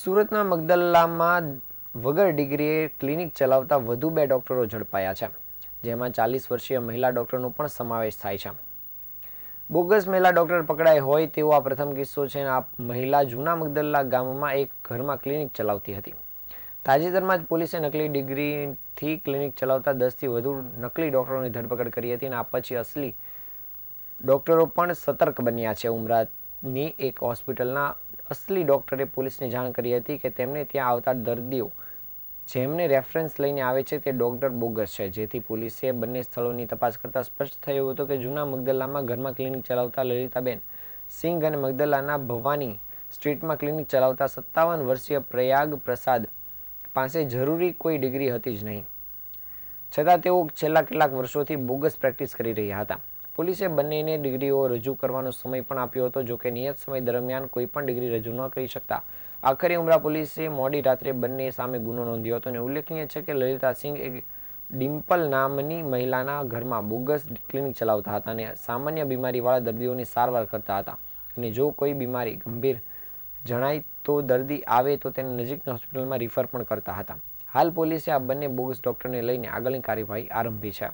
સુરતના મગદલામાં વગર ડિગ્રીએ ક્લિનિક ચલાવતા વધુ 2 ડોક્ટરો ઝડપાયા છે, જેમાં 40 વર્ષીય મહિલા ડોક્ટરનો પણ સમાવેશ થાય છે. બોગસ મહિલા ડોક્ટર પકડાઈ હોય તેવો આ પ્રથમ કિસ્સો છે. આ મહિલા જૂના મગદલા ગામમાં એક ઘરમાં ક્લિનિક ચલાવતી હતી. તાજેતરમાં જ પોલીસે નકલી ડિગ્રીથી ક્લિનિક ચલાવતા 10થી વધુ નકલી ડોક્ટરોની ધરપકડ કરી હતી અને આ પછી અસલી ડોક્ટરો પણ સતર્ક બન્યા છે. ઉમરાની એક હોસ્પિટલના અસલી ડોક્ટરે પોલીસને જાણ કરી હતી કે તેમને ત્યાં આવતા દર્દીઓ જેમને રેફરન્સ લઈને આવે છે તે ડોક્ટર બોગસ છે, જેથી પોલીસે બંને સ્થળોની તપાસ કરતા સ્પષ્ટ થયું હતું કે જૂના મગદલામાં ઘરમાં ક્લિનિક ચલાવતા લલિતાબેન સિંઘ અને મગદલાના ભવાની સ્ટ્રીટમાં ક્લિનિક ચલાવતા 57 વર્ષીય પ્રયાગ પ્રસાદ પાસે જરૂરી કોઈ ડિગ્રી હતી જ નહીં, છતાં તેઓ છેલ્લા કેટલાક વર્ષોથી બોગસ પ્રેક્ટિસ કરી રહ્યા હતા. પોલીસે બંનેને ડિગ્રીઓ રજૂ કરવાનો સમય પણ આપ્યો હતો, જોકે નિયત સમય દરમિયાન કોઈ પણ ડિગ્રી રજૂ ન કરી શકતા આખરે ઉમરા પોલીસે મોડી રાત્રે બંને સામે ગુનો નોંધ્યો હતો. અને ઉલ્લેખનીય છે કે લલિતા સિંઘ એક ડિમ્પલ નામની મહિલાના ઘરમાં બોગસ ક્લિનિક ચલાવતા હતા અને સામાન્ય બીમારીવાળા દર્દીઓની સારવાર કરતા હતા. અને જો કોઈ બીમારી ગંભીર જણાય તો દર્દી આવે તો તેને નજીકની હોસ્પિટલમાં રિફર પણ કરતા હતા. હાલ પોલીસે આ બંને બોગસ ડોક્ટરને લઈને આગળની કાર્યવાહી આરંભી છે.